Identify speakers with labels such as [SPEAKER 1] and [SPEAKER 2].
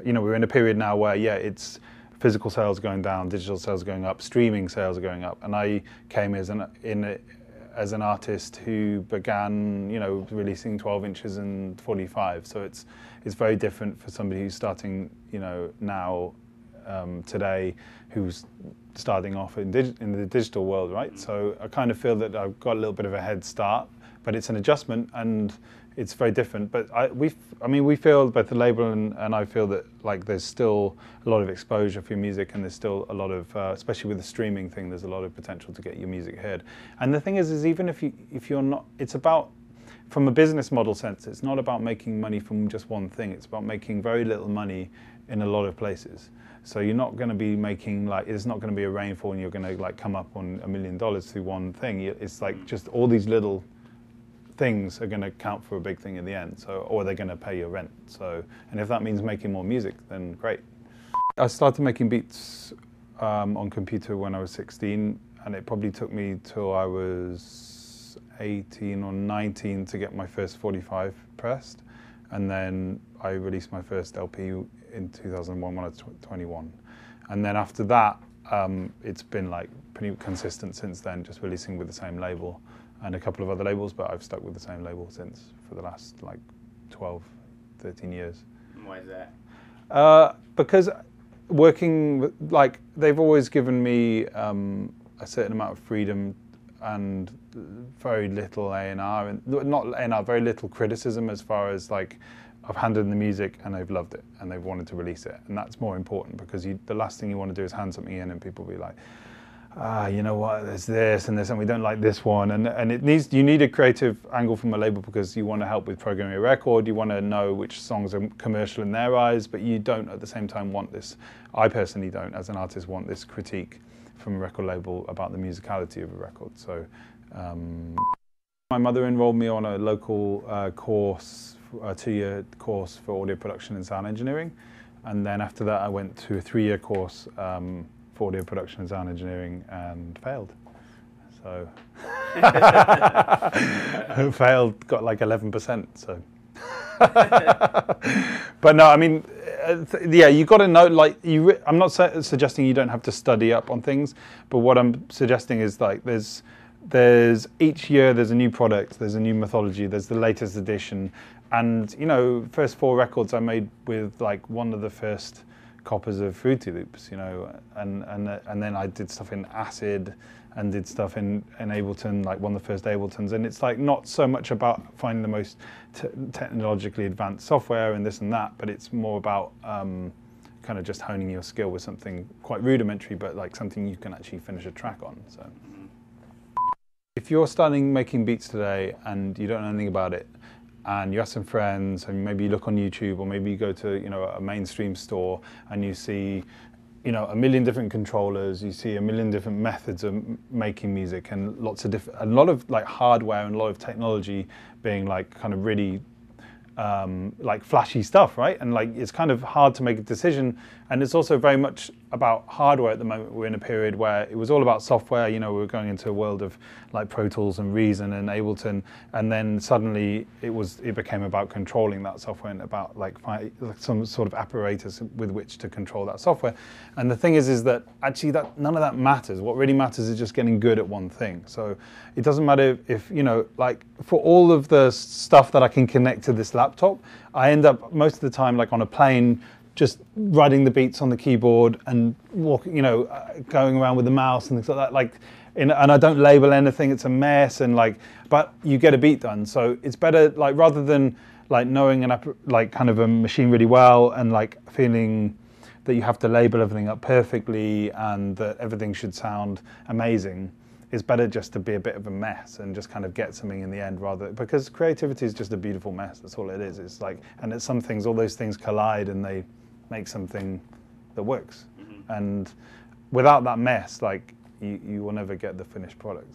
[SPEAKER 1] You know, we're in a period now where, yeah, it's physical sales going down, digital sales going up, streaming sales are going up. And I came as an artist who began, you know, releasing 12 inches and 45. So it's very different for somebody who's starting, you know, now, today, who's starting off in the digital world, right? So I kind of feel that I've got a little bit of a head start, but it's an adjustment and it's very different. But we feel, both the label and I feel that, like, there's still a lot of exposure for your music, and there's still a lot of, especially with the streaming thing, there's a lot of potential to get your music heard. And the thing is even if you're not, it's about, from a business model sense, it's not about making money from just one thing. It's about making very little money in a lot of places. So you're not going to be making, like, it's not going to be a rainfall and you're going to, like, come up on $1 million through one thing. It's like just all these little things are going to count for a big thing in the end. So, or they're going to pay your rent. So, and if that means making more music, then great. I started making beats on computer when I was 16, and it probably took me till I was 18 or 19 to get my first 45 pressed. And then I released my first LP in 2001 when I was 21. And then after that, it's been, like, pretty consistent since then, just releasing with the same label and a couple of other labels, but I've stuck with the same label since for the last, like, 12, 13 years.
[SPEAKER 2] Why is that?
[SPEAKER 1] Because working with, like, they've always given me a certain amount of freedom and very little A&R, and not A&R, very little criticism, as far as, like, I've handed them the music and they've loved it and they've wanted to release it, and that's more important, because the last thing you want to do is hand something in and people be like, you know what, there's this and this and we don't like this one, and you need a creative angle from a label, because you want to help with programming a record, you want to know which songs are commercial in their eyes, but you don't at the same time want this, I personally don't, as an artist, want this critique from a record label about the musicality of a record. So my mother enrolled me on a local course, a 2-year course for audio production and sound engineering, and then after that I went to a 3-year course for audio production and sound engineering and failed. So failed, got like 11%. So, but no, I mean, yeah, you got to know. Like, I'm not suggesting you don't have to study up on things, but what I'm suggesting is, like, there's each year there's a new product, there's a new mythology, there's the latest edition, and, you know, first 4 records I made with, like, one of the first copies of Fruity Loops, you know, and then I did stuff in Acid and did stuff in Ableton, like one of the first Abletons, and it's, like, not so much about finding the most technologically advanced software and this and that, but it's more about kind of just honing your skill with something quite rudimentary, but, like, something you can actually finish a track on. So if you're starting making beats today and you don't know anything about it, and you ask some friends, and maybe you look on YouTube, or maybe you go to, you know, a mainstream store and you see, you know, a million different controllers, you see a million different methods of making music, and a lot of like hardware and a lot of technology being, like, kind of really like flashy stuff, right? And, like, it's kind of hard to make a decision, and it's also very much about hardware at the moment. We're in a period where it was all about software. You know, we were going into a world of, like, Pro Tools and Reason and Ableton, and then suddenly it became about controlling that software and about, like some sort of apparatus with which to control that software. And the thing is that actually none of that matters. What really matters is just getting good at one thing. So it doesn't matter if, you know, like, for all of the stuff that I can connect to this laptop, I end up most of the time, like, on a plane, just writing the beats on the keyboard and walking, you know, going around with the mouse and things like that. Like, and I don't label anything. It's a mess, and, like, but you get a beat done. So it's better, like, rather than, like, knowing like kind of a machine really well and, like, feeling that you have to label everything up perfectly and that everything should sound amazing. It's better just to be a bit of a mess and just kind of get something in the end, because creativity is just a beautiful mess. That's all it is. It's like, and it's some things, all those things collide and they make something that works. Mm-hmm. And without that mess, like, you will never get the finished product.